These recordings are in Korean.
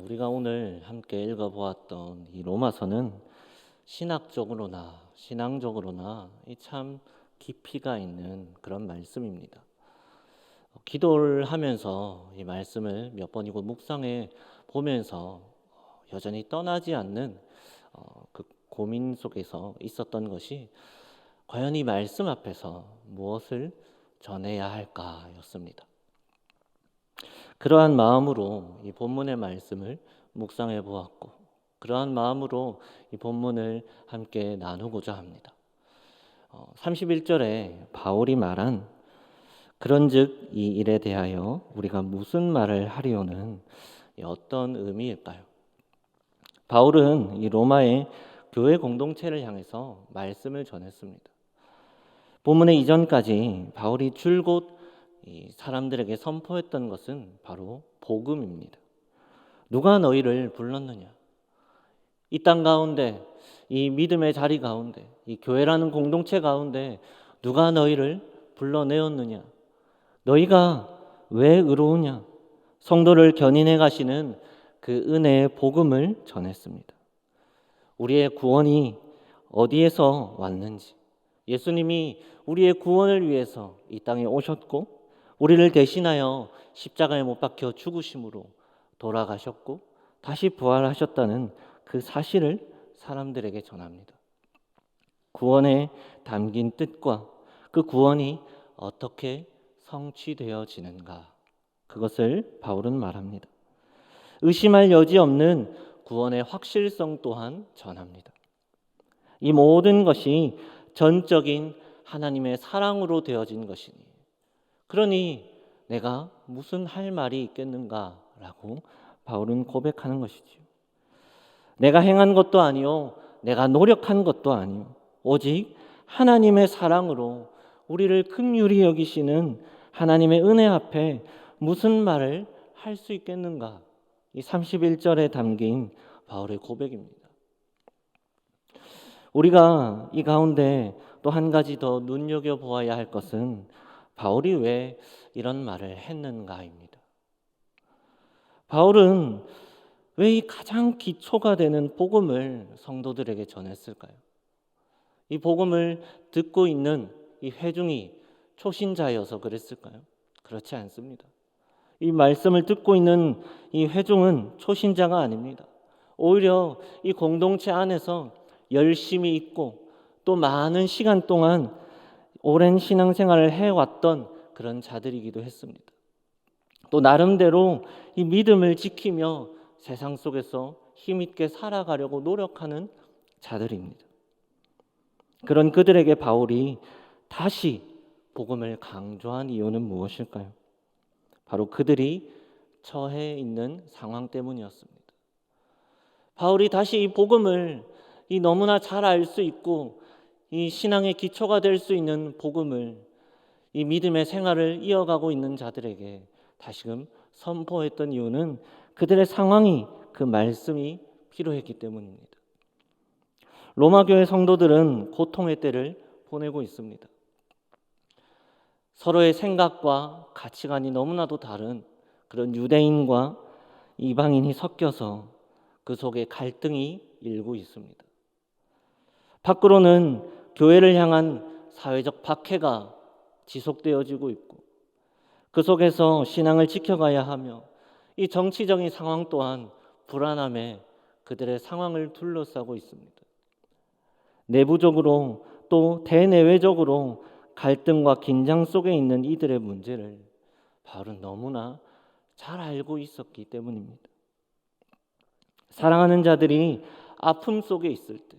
우리가 오늘 함께 읽어보았던 이 로마서는 신앙적으로나 이 참 깊이가 있는 그런 말씀입니다. 기도를 하면서 이 말씀을 몇 번이고 묵상해 보면서 여전히 떠나지 않는 그 고민 속에서 있었던 것이 과연 이 말씀 앞에서 무엇을 전해야 할까였습니다. 그러한 마음으로 이 본문의 말씀을 묵상해 보았고, 그러한 마음으로 이 본문을 함께 나누고자 합니다. 31절에 바울이 말한 그런즉 이 일에 대하여 우리가 무슨 말을 하리오는 어떤 의미일까요? 바울은 이 로마의 교회 공동체를 향해서 말씀을 전했습니다. 본문의 이전까지 바울이 줄곧 이 사람들에게 선포했던 것은 바로 복음입니다. 누가 너희를 불렀느냐? 이 땅 가운데, 이 믿음의 자리 가운데, 이 교회라는 공동체 가운데 누가 너희를 불러내었느냐? 너희가 왜 의로우냐? 성도를 견인해 가시는 그 은혜의 복음을 전했습니다. 우리의 구원이 어디에서 왔는지, 예수님이 우리의 구원을 위해서 이 땅에 오셨고 우리를 대신하여 십자가에 못 박혀 죽으심으로 돌아가셨고 다시 부활하셨다는 그 사실을 사람들에게 전합니다. 구원에 담긴 뜻과 그 구원이 어떻게 성취되어지는가, 그것을 바울은 말합니다. 의심할 여지 없는 구원의 확실성 또한 전합니다. 이 모든 것이 전적인 하나님의 사랑으로 되어진 것이니 그러니 내가 무슨 할 말이 있겠는가라고 바울은 고백하는 것이지요. 내가 행한 것도 아니요, 내가 노력한 것도 아니요, 오직 하나님의 사랑으로 우리를 긍휼히 여기시는 하나님의 은혜 앞에 무슨 말을 할 수 있겠는가? 이 31절에 담긴 바울의 고백입니다. 우리가 이 가운데 또 한 가지 더 눈여겨보아야 할 것은 바울이 왜 이런 말을 했는가입니다. 바울은 왜 이 가장 기초가 되는 복음을 성도들에게 전했을까요? 이 복음을 듣고 있는 이 회중이 초신자여서 그랬을까요? 그렇지 않습니다. 이 말씀을 듣고 있는 이 회중은 초신자가 아닙니다. 오히려 이 공동체 안에서 열심히 있고 또 많은 시간 동안 오랜 신앙생활을 해왔던 그런 자들이기도 했습니다. 또 나름대로 이 믿음을 지키며 세상 속에서 힘있게 살아가려고 노력하는 자들입니다. 그런 그들에게 바울이 다시 복음을 강조한 이유는 무엇일까요? 바로 그들이 처해 있는 상황 때문이었습니다. 바울이 다시 이 복음을 이 너무나 잘 알 수 있고 이 신앙의 기초가 될 수 있는 복음을 이 믿음의 생활을 이어가고 있는 자들에게 다시금 선포했던 이유는 그들의 상황이, 그 말씀이 필요했기 때문입니다. 로마 교회 성도들은 고통의 때를 보내고 있습니다. 서로의 생각과 가치관이 너무나도 다른 그런 유대인과 이방인이 섞여서 그 속에 갈등이 일고 있습니다. 밖으로는 교회를 향한 사회적 박해가 지속되어지고 있고 그 속에서 신앙을 지켜가야 하며 이 정치적인 상황 또한 불안함에 그들의 상황을 둘러싸고 있습니다. 내부적으로 또 대내외적으로 갈등과 긴장 속에 있는 이들의 문제를 바울은 너무나 잘 알고 있었기 때문입니다. 사랑하는 자들이 아픔 속에 있을 때,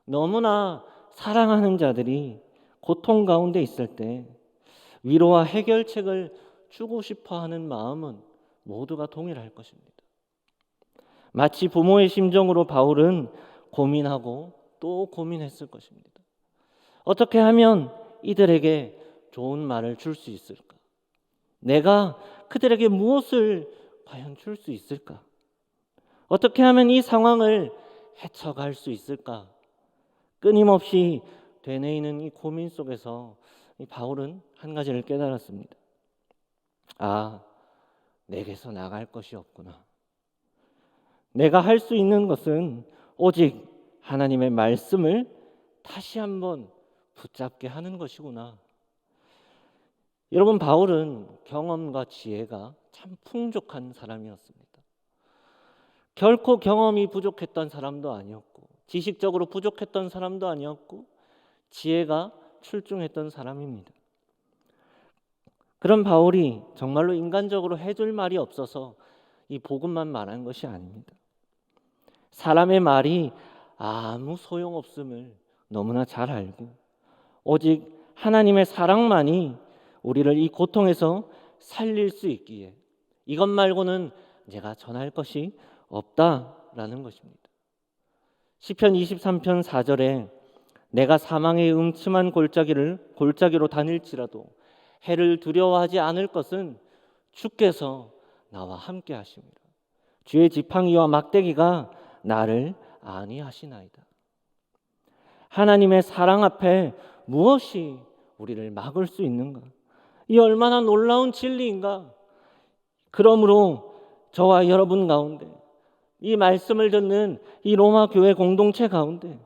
너무나 사랑하는 자들이 고통 가운데 있을 때 위로와 해결책을 주고 싶어 하는 마음은 모두가 동일할 것입니다. 마치 부모의 심정으로 바울은 고민하고 또 고민했을 것입니다. 어떻게 하면 이들에게 좋은 말을 줄 수 있을까? 내가 그들에게 무엇을 과연 줄 수 있을까? 어떻게 하면 이 상황을 헤쳐갈 수 있을까? 끊임없이 되뇌이는 이 고민 속에서 이 바울은 한 가지를 깨달았습니다. 아, 내게서 나갈 것이 없구나. 내가 할 수 있는 것은 오직 하나님의 말씀을 다시 한번 붙잡게 하는 것이구나. 여러분, 바울은 경험과 지혜가 참 풍족한 사람이었습니다. 결코 경험이 부족했던 사람도 아니었고, 지식적으로 부족했던 사람도 아니었고, 지혜가 출중했던 사람입니다. 그런 바울이 정말로 인간적으로 해줄 말이 없어서 이 복음만 말한 것이 아닙니다. 사람의 말이 아무 소용없음을 너무나 잘 알고, 오직 하나님의 사랑만이 우리를 이 고통에서 살릴 수 있기에 이것 말고는 내가 전할 것이 없다라는 것입니다. 시편 23편 4절에 내가 사망의 음침한 골짜기로 다닐지라도 해를 두려워하지 않을 것은 주께서 나와 함께 하십니다. 주의 지팡이와 막대기가 나를 안위하시나이다. 하나님의 사랑 앞에 무엇이 우리를 막을 수 있는가? 이 얼마나 놀라운 진리인가? 그러므로 저와 여러분 가운데, 이 말씀을 듣는 이 로마 교회 공동체 가운데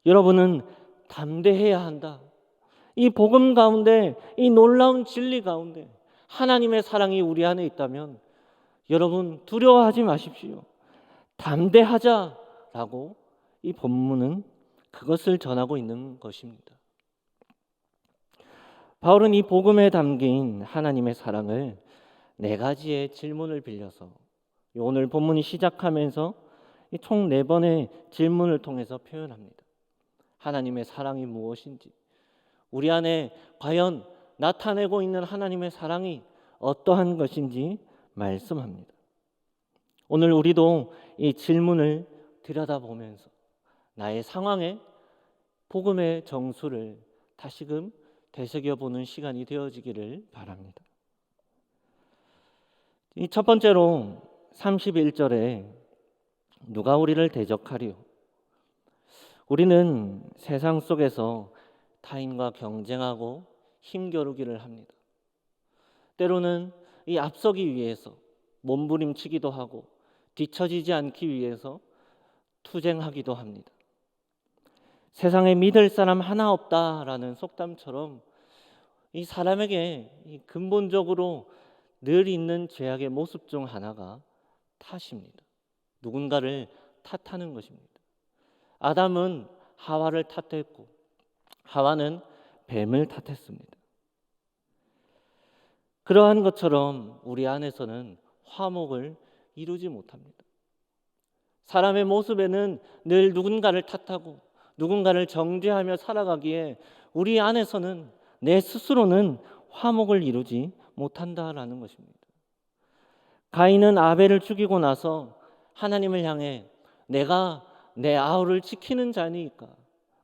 여러분은 담대해야 한다. 이 복음 가운데, 이 놀라운 진리 가운데 하나님의 사랑이 우리 안에 있다면 여러분 두려워하지 마십시오. 담대하자라고 이 본문은 그것을 전하고 있는 것입니다. 바울은 이 복음에 담긴 하나님의 사랑을 네 가지의 질문을 빌려서 오늘 본문이 시작하면서 총 4번의 질문을 통해서 표현합니다. 하나님의 사랑이 무엇인지, 우리 안에 과연 나타내고 있는 하나님의 사랑이 어떠한 것인지 말씀합니다. 오늘 우리도 이 질문을 들여다보면서 나의 상황에 복음의 정수를 다시금 되새겨보는 시간이 되어지기를 바랍니다. 이 첫 번째로 31절에 누가 우리를 대적하리요? 우리는 세상 속에서 타인과 경쟁하고 힘겨루기를 합니다. 때로는 이 앞서기 위해서 몸부림치기도 하고 뒤처지지 않기 위해서 투쟁하기도 합니다. 세상에 믿을 사람 하나 없다라는 속담처럼 이 사람에게 이 근본적으로 늘 있는 죄악의 모습 중 하나가 탓입니다. 누군가를 탓하는 것입니다. 아담은 하와를 탓했고 하와는 뱀을 탓했습니다. 그러한 것처럼 우리 안에서는 화목을 이루지 못합니다. 사람의 모습에는 늘 누군가를 탓하고 누군가를 정죄하며 살아가기에 우리 안에서는 내 스스로는 화목을 이루지 못한다라는 것입니다. 가인은 아벨을 죽이고 나서 하나님을 향해 내가 내 아우를 지키는 자니까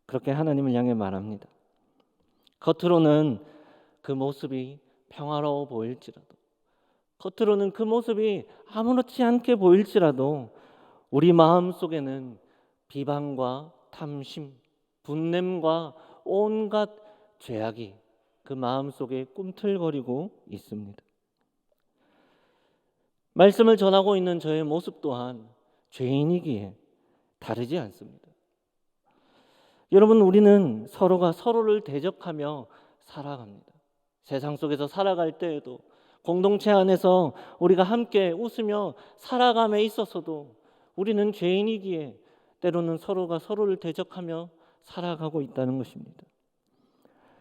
그렇게 하나님을 향해 말합니다. 겉으로는 그 모습이 평화로워 보일지라도, 겉으로는 그 모습이 아무렇지 않게 보일지라도 우리 마음 속에는 비방과 탐심, 분냄과 온갖 죄악이 그 마음 속에 꿈틀거리고 있습니다. 말씀을 전하고 있는 저의 모습 또한 죄인이기에 다르지 않습니다. 여러분, 우리는 서로가 서로를 대적하며 살아갑니다. 세상 속에서 살아갈 때에도, 공동체 안에서 우리가 함께 웃으며 살아감에 있어서도 우리는 죄인이기에 때로는 서로가 서로를 대적하며 살아가고 있다는 것입니다.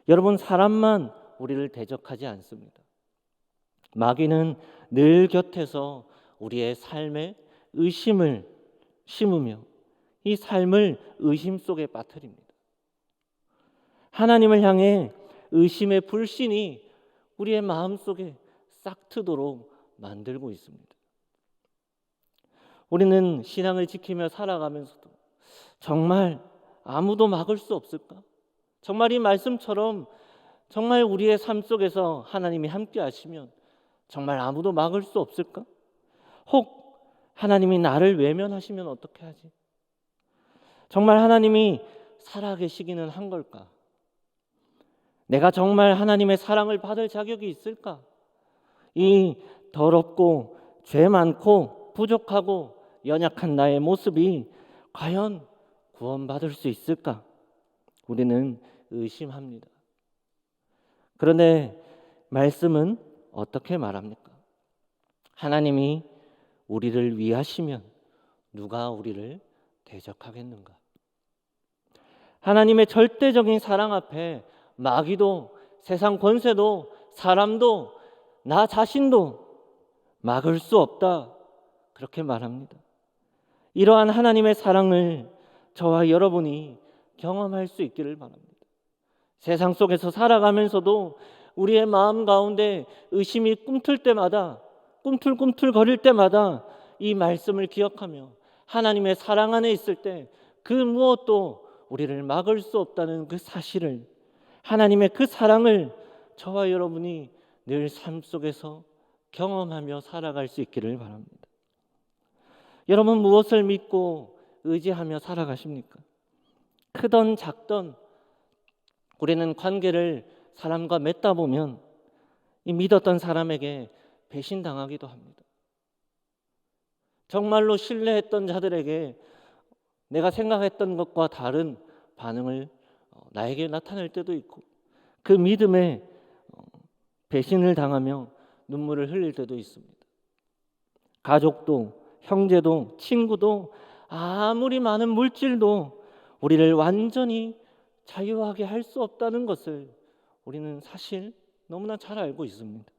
여러분, 사람만 우리를 대적하지 않습니다. 마귀는 늘 곁에서 우리의 삶에 의심을 심으며 이 삶을 의심 속에 빠뜨립니다. 하나님을 향해 의심의 불신이 우리의 마음 속에 싹트도록 만들고 있습니다. 우리는 신앙을 지키며 살아가면서도 정말 아무도 막을 수 없을까? 정말 이 말씀처럼 정말 우리의 삶 속에서 하나님이 함께 하시면 정말 아무도 막을 수 없을까? 혹 하나님이 나를 외면하시면 어떻게 하지? 정말 하나님이 살아계시기는 한 걸까? 내가 정말 하나님의 사랑을 받을 자격이 있을까? 이 더럽고 죄 많고 부족하고 연약한 나의 모습이 과연 구원받을 수 있을까? 우리는 의심합니다. 그런데 말씀은 어떻게 말합니까? 하나님이 우리를 위하시면 누가 우리를 대적하겠는가? 하나님의 절대적인 사랑 앞에 마귀도, 세상 권세도, 사람도, 나 자신도 막을 수 없다. 그렇게 말합니다. 이러한 하나님의 사랑을 저와 여러분이 경험할 수 있기를 바랍니다. 세상 속에서 살아가면서도 우리의 마음 가운데 의심이 꿈틀 때마다, 꿈틀꿈틀거릴 때마다 이 말씀을 기억하며 하나님의 사랑 안에 있을 때 그 무엇도 우리를 막을 수 없다는 그 사실을, 하나님의 그 사랑을 저와 여러분이 늘 삶 속에서 경험하며 살아갈 수 있기를 바랍니다. 여러분, 무엇을 믿고 의지하며 살아가십니까? 크던 작던 우리는 관계를 사람과 맺다 보면 이 믿었던 사람에게 배신당하기도 합니다. 정말로 신뢰했던 자들에게 내가 생각했던 것과 다른 반응을 나에게 나타낼 때도 있고, 그 믿음에 배신을 당하며 눈물을 흘릴 때도 있습니다. 가족도, 형제도, 친구도, 아무리 많은 물질도 우리를 완전히 자유하게 할 수 없다는 것을 우리는 사실 너무나 잘 알고 있습니다.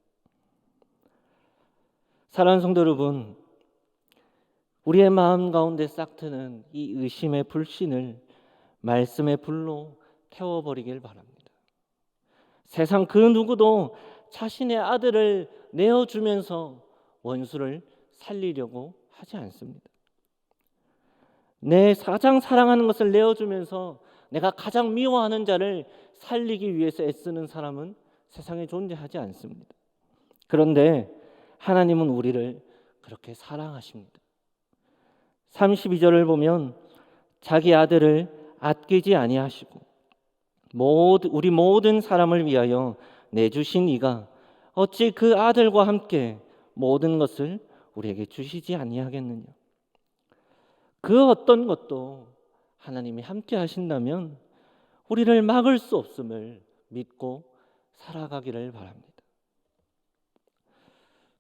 사랑하는 성도 여러분, 우리의 마음 가운데 싹트는 이 의심의 불신을 말씀의 불로 태워버리길 바랍니다. 세상 그 누구도 자신의 아들을 내어주면서 원수를 살리려고 하지 않습니다. 내 가장 사랑하는 것을 내어주면서 내가 가장 미워하는 자를 살리기 위해서 애쓰는 사람은 세상에 존재하지 않습니다. 그런데 하나님은 우리를 그렇게 사랑하십니다. 32절을 보면 자기 아들을 아끼지 아니하시고 우리 모든 사람을 위하여 내주신 이가 어찌 그 아들과 함께 모든 것을 우리에게 주시지 아니하겠느냐. 그 어떤 것도 하나님이 함께 하신다면 우리를 막을 수 없음을 믿고 살아가기를 바랍니다.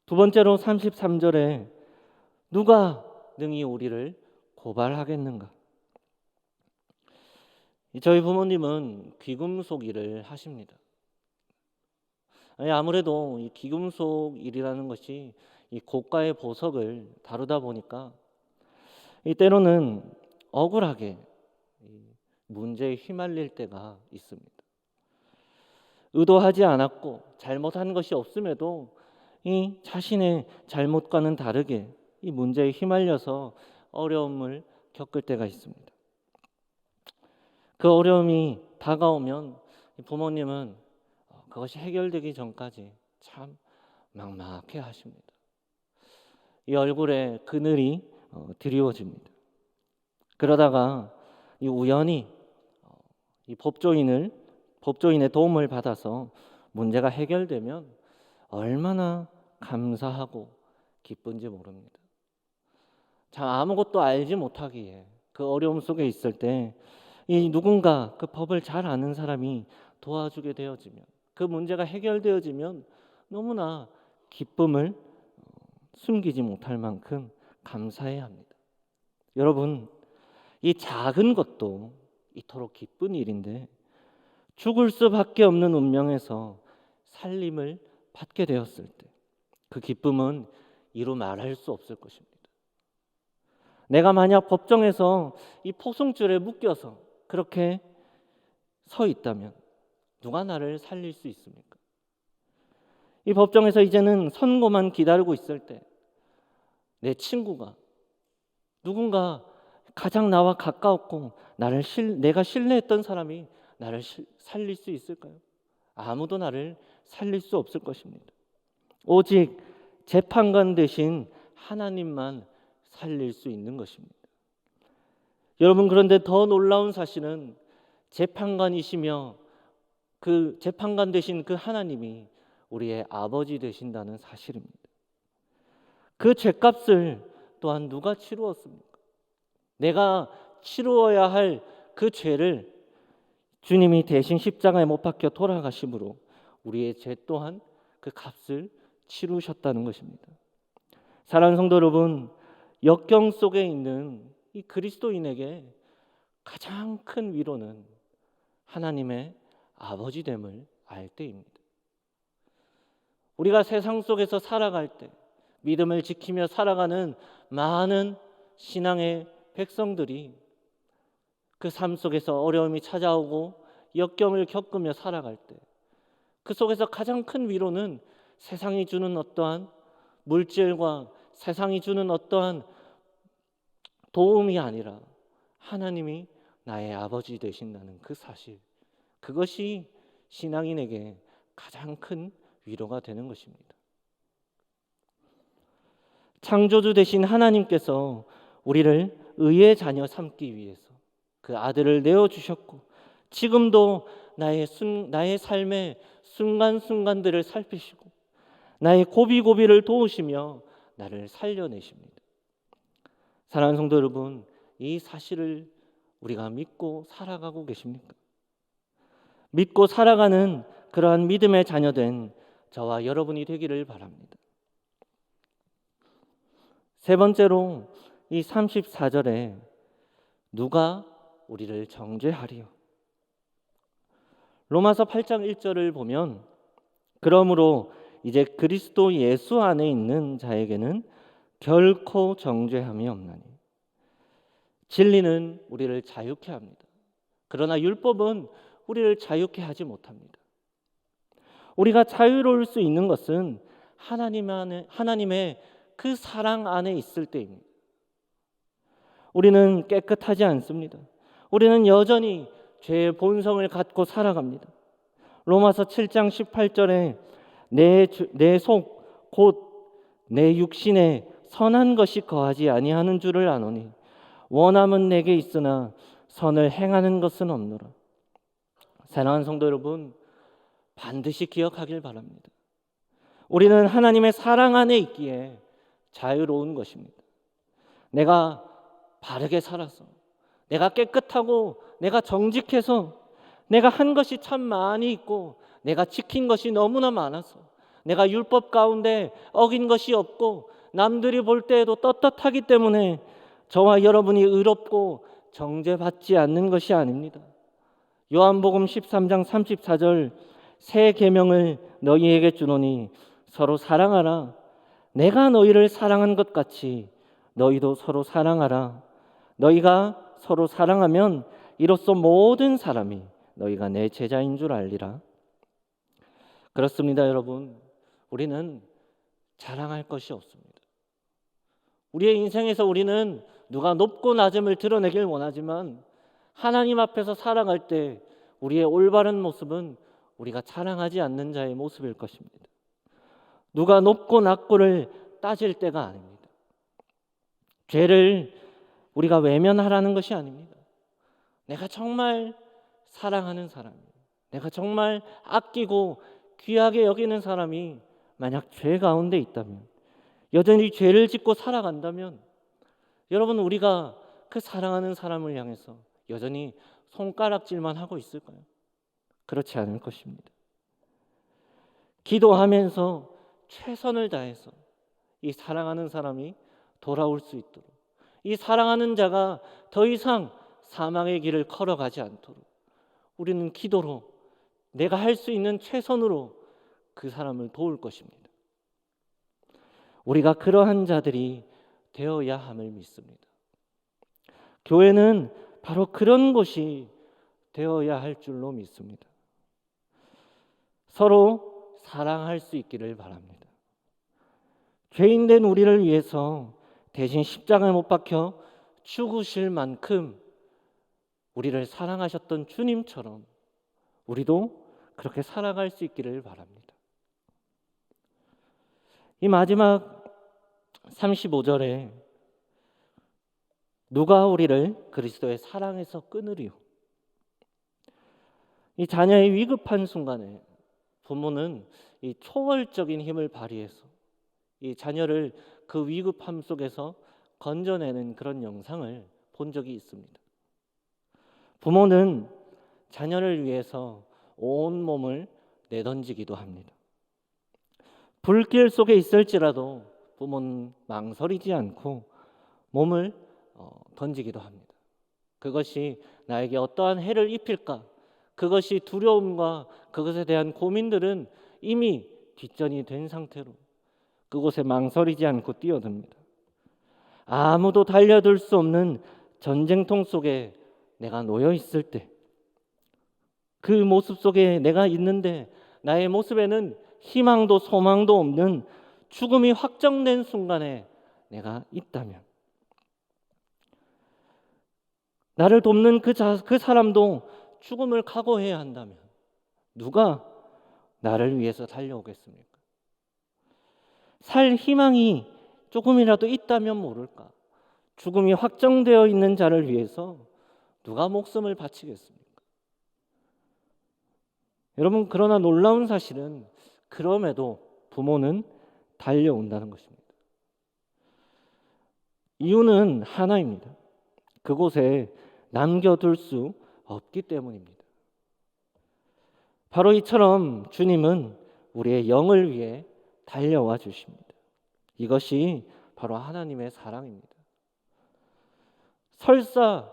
두 번째로 33절에 누가 능히 우리를 고발하겠는가? 저희 부모님은 귀금속 일을 하십니다. 아무래도 이 귀금속 일이라는 것이 이 고가의 보석을 다루다 보니까 때로는 억울하게 문제에 휘말릴 때가 있습니다. 의도하지 않았고 잘못한 것이 없음에도 이 자신의 잘못과는 다르게 이 문제에 휘말려서 어려움을 겪을 때가 있습니다. 그 어려움이 다가오면 부모님은 그것이 해결되기 전까지 참 막막해 하십니다. 이 얼굴에 그늘이 드리워집니다. 그러다가 이 우연히 이 법조인의 도움을 받아서 문제가 해결되면 얼마나 감사하고 기쁜지 모릅니다. 참 아무것도 알지 못하기에 그 어려움 속에 있을 때 이 누군가 그 법을 잘 아는 사람이 도와주게 되어지면, 그 문제가 해결되어지면 너무나 기쁨을 숨기지 못할 만큼 감사해야 합니다. 여러분, 이 작은 것도 이토록 기쁜 일인데 죽을 수밖에 없는 운명에서 살림을 받게 되었을 때 그 기쁨은 이루 말할 수 없을 것입니다. 내가 만약 법정에서 이 포승줄에 묶여서 그렇게 서 있다면 누가 나를 살릴 수 있습니까? 이 법정에서 이제는 선고만 기다리고 있을 때 내 친구가, 누군가 가장 나와 가까웠고 내가 신뢰했던 사람이 나를 살릴 수 있을까요? 아무도 나를 살릴 수 없을 것입니다. 오직 재판관 되신 하나님만 살릴 수 있는 것입니다. 여러분, 그런데 더 놀라운 사실은 재판관이시며 그 재판관 되신 그 하나님이 우리의 아버지 되신다는 사실입니다. 그 죄값을 또한 누가 치루었습니까? 내가 치루어야 할 그 죄를 주님이 대신 십자가에 못 박혀 돌아가심으로 우리의 죄 또한 그 값을 치루셨다는 것입니다. 사랑하는 성도 여러분, 역경 속에 있는 이 그리스도인에게 가장 큰 위로는 하나님의 아버지됨을 알 때입니다. 우리가 세상 속에서 살아갈 때 믿음을 지키며 살아가는 많은 신앙의 백성들이 그 삶 속에서 어려움이 찾아오고 역경을 겪으며 살아갈 때 그 속에서 가장 큰 위로는 세상이 주는 어떠한 물질과 세상이 주는 어떠한 도움이 아니라 하나님이 나의 아버지 되신다는 그 사실, 그것이 신앙인에게 가장 큰 위로가 되는 것입니다. 창조주 되신 하나님께서 우리를 의의 자녀 삼기 위해서 그 아들을 내어주셨고 지금도 나의 삶의 순간순간들을 살피시고 나의 고비고비를 도우시며 나를 살려내십니다. 사랑하는 성도 여러분, 이 사실을 우리가 믿고 살아가고 계십니까? 믿고 살아가는 그러한 믿음의 자녀된 저와 여러분이 되기를 바랍니다. 세 번째로 이 34절에 누가 우리를 정죄하리요? 로마서 8장 1절을 보면 그러므로 이제 그리스도 예수 안에 있는 자에게는 결코 정죄함이 없나니. 진리는 우리를 자유케 합니다. 그러나 율법은 우리를 자유케 하지 못합니다. 우리가 자유로울 수 있는 것은 하나님의 그 사랑 안에 있을 때입니다. 우리는 깨끗하지 않습니다. 우리는 여전히 죄의 본성을 갖고 살아갑니다. 로마서 7장 18절에 내 속 곧 내 육신에 선한 것이 거하지 아니하는 줄을 아노니 원함은 내게 있으나 선을 행하는 것은 없노라. 사랑하는 성도 여러분, 반드시 기억하길 바랍니다. 우리는 하나님의 사랑 안에 있기에 자유로운 것입니다. 내가 바르게 살아서, 내가 깨끗하고, 내가 정직해서, 내가 한 것이 참 많이 있고, 내가 지킨 것이 너무나 많아서, 내가 율법 가운데 어긴 것이 없고, 남들이 볼 때에도 떳떳하기 때문에 저와 여러분이 의롭고 정죄받지 않는 것이 아닙니다. 요한복음 13장 34절 새 계명을 너희에게 주노니 서로 사랑하라. 내가 너희를 사랑한 것 같이 너희도 서로 사랑하라. 너희가 서로 사랑하면 이로써 모든 사람이 너희가 내 제자인 줄 알리라. 그렇습니다, 여러분. 우리는 자랑할 것이 없습니다. 우리의 인생에서 우리는 누가 높고 낮음을 드러내길 원하지만 하나님 앞에서 살아갈 때 우리의 올바른 모습은 우리가 자랑하지 않는 자의 모습일 것입니다. 누가 높고 낮고를 따질 때가 아닙니다. 죄를 우리가 외면하라는 것이 아닙니다. 내가 정말 사랑하는 사람, 내가 정말 아끼고 귀하게 여기는 사람이 만약 죄 가운데 있다면, 여전히 죄를 짓고 살아간다면, 여러분, 우리가 그 사랑하는 사람을 향해서 여전히 손가락질만 하고 있을까요? 그렇지 않을 것입니다. 기도하면서 최선을 다해서 이 사랑하는 사람이 돌아올 수 있도록, 이 사랑하는 자가 더 이상 사망의 길을 걸어가지 않도록 우리는 기도로, 내가 할 수 있는 최선으로 그 사람을 도울 것입니다. 우리가 그러한 자들이 되어야 함을 믿습니다. 교회는 바로 그런 곳이 되어야 할 줄로 믿습니다. 서로 사랑할 수 있기를 바랍니다. 죄인된 우리를 위해서 대신 십자가에 못 박혀 죽으실 만큼 우리를 사랑하셨던 주님처럼 우리도 그렇게 살아갈 수 있기를 바랍니다. 이 마지막 35절에 누가 우리를 그리스도의 사랑에서 끊으리요? 이 자녀의 위급한 순간에 부모는 이 초월적인 힘을 발휘해서 이 자녀를 그 위급함 속에서 건져내는 그런 영상을 본 적이 있습니다. 부모는 자녀를 위해서 온 몸을 내던지기도 합니다. 불길 속에 있을지라도 부모는 망설이지 않고 몸을 던지기도 합니다. 그것이 나에게 어떠한 해를 입힐까? 그것이 두려움과 그것에 대한 고민들은 이미 뒷전이 된 상태로 그곳에 망설이지 않고 뛰어듭니다. 아무도 달려들 수 없는 전쟁통 속에 내가 놓여 있을 때, 그 모습 속에 내가 있는데 나의 모습에는 희망도 소망도 없는 죽음이 확정된 순간에 내가 있다면, 나를 돕는 그 사람도 죽음을 각오해야 한다면 누가 나를 위해서 달려오겠습니까? 살 희망이 조금이라도 있다면 모를까, 죽음이 확정되어 있는 자를 위해서 누가 목숨을 바치겠습니까? 여러분, 그러나 놀라운 사실은 그럼에도 부모는 달려온다는 것입니다. 이유는 하나입니다. 그곳에 남겨둘 수 없기 때문입니다. 바로 이처럼 주님은 우리의 영을 위해 달려와 주십니다. 이것이 바로 하나님의 사랑입니다. 설사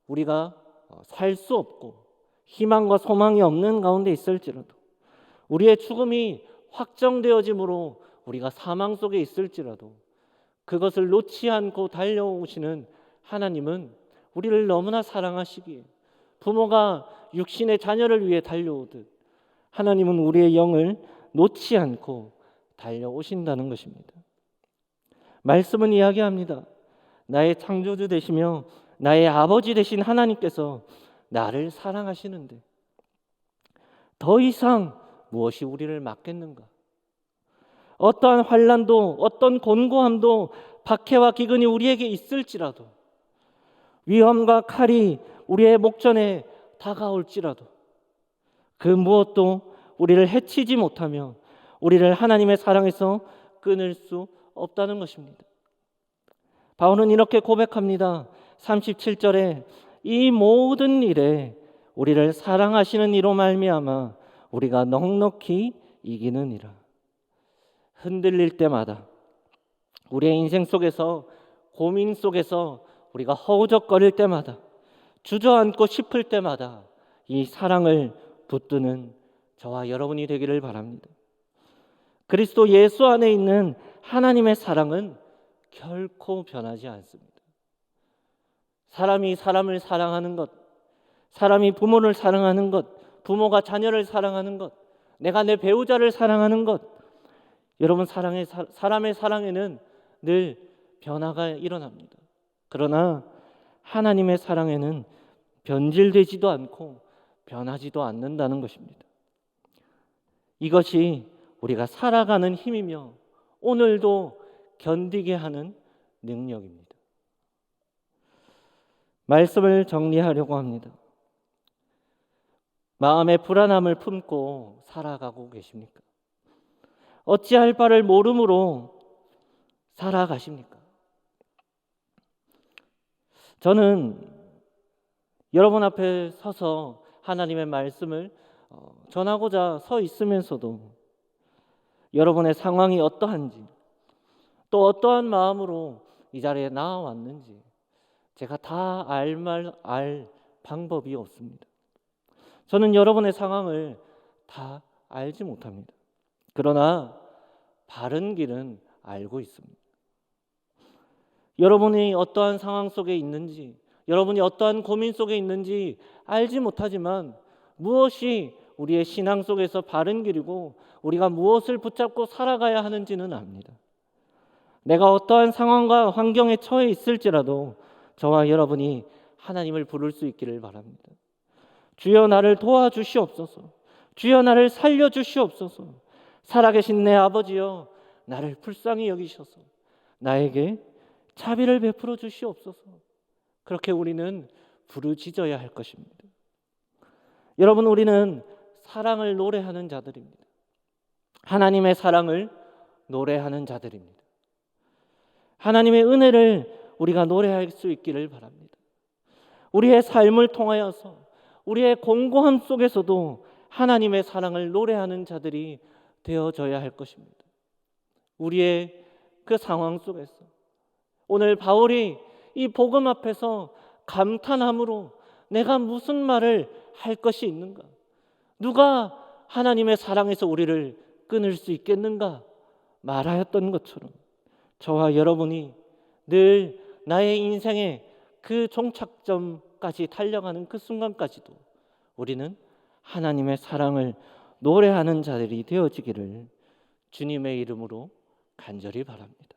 우리가 살 수 없고 희망과 소망이 없는 가운데 있을지라도, 우리의 죽음이 확정되어짐으로 우리가 사망 속에 있을지라도 그것을 놓지 않고 달려오시는 하나님은 우리를 너무나 사랑하시기에 부모가 육신의 자녀를 위해 달려오듯 하나님은 우리의 영을 놓지 않고 달려오신다는 것입니다. 말씀은 이야기합니다. 나의 창조주 되시며 나의 아버지 되신 하나님께서 나를 사랑하시는데 더 이상 무엇이 우리를 막겠는가? 어떠한 환난도 어떤 곤고함도 박해와 기근이 우리에게 있을지라도, 위험과 칼이 우리의 목전에 다가올지라도 그 무엇도 우리를 해치지 못하며 우리를 하나님의 사랑에서 끊을 수 없다는 것입니다. 바울은 이렇게 고백합니다. 37절에 이 모든 일에 우리를 사랑하시는 이로 말미암아 우리가 넉넉히 이기느니라. 흔들릴 때마다, 우리의 인생 속에서 고민 속에서 우리가 허우적거릴 때마다, 주저앉고 싶을 때마다 이 사랑을 붙드는 저와 여러분이 되기를 바랍니다. 그리스도 예수 안에 있는 하나님의 사랑은 결코 변하지 않습니다. 사람이 사람을 사랑하는 것, 사람이 부모를 사랑하는 것, 부모가 자녀를 사랑하는 것, 내가 내 배우자를 사랑하는 것, 여러분, 사람의 사랑에는 늘 변화가 일어납니다. 그러나 하나님의 사랑에는 변질되지도 않고 변하지도 않는다는 것입니다. 이것이 우리가 살아가는 힘이며 오늘도 견디게 하는 능력입니다. 말씀을 정리하려고 합니다. 마음의 불안함을 품고 살아가고 계십니까? 어찌할 바를 모름으로 살아가십니까? 저는 여러분 앞에 서서 하나님의 말씀을 전하고자 서 있으면서도 여러분의 상황이 어떠한지, 또 어떠한 마음으로 이 자리에 나와왔는지 제가 다 알 방법이 없습니다. 저는 여러분의 상황을 다 알지 못합니다. 그러나 바른 길은 알고 있습니다. 여러분이 어떠한 상황 속에 있는지, 여러분이 어떠한 고민 속에 있는지 알지 못하지만 무엇이 우리의 신앙 속에서 바른 길이고 우리가 무엇을 붙잡고 살아가야 하는지는 압니다. 내가 어떠한 상황과 환경에 처해 있을지라도 저와 여러분이 하나님을 부를 수 있기를 바랍니다. 주여 나를 도와주시옵소서. 주여 나를 살려주시옵소서. 살아계신 내 아버지여 나를 불쌍히 여기셔서 나에게 자비를 베풀어 주시옵소서. 그렇게 우리는 부르짖어야 할 것입니다. 여러분, 우리는 사랑을 노래하는 자들입니다. 하나님의 사랑을 노래하는 자들입니다. 하나님의 은혜를 우리가 노래할 수 있기를 바랍니다. 우리의 삶을 통하여서 우리의 공고함 속에서도 하나님의 사랑을 노래하는 자들이 되어져야 할 것입니다. 우리의 그 상황 속에서 오늘 바울이 이 복음 앞에서 감탄함으로 내가 무슨 말을 할 것이 있는가? 누가 하나님의 사랑에서 우리를 끊을 수 있겠는가? 말하였던 것처럼 저와 여러분이 늘 나의 인생의 그 종착점까지 달려가는 그 순간까지도 우리는 하나님의 사랑을 노래하는 자들이 되어지기를 주님의 이름으로 간절히 바랍니다.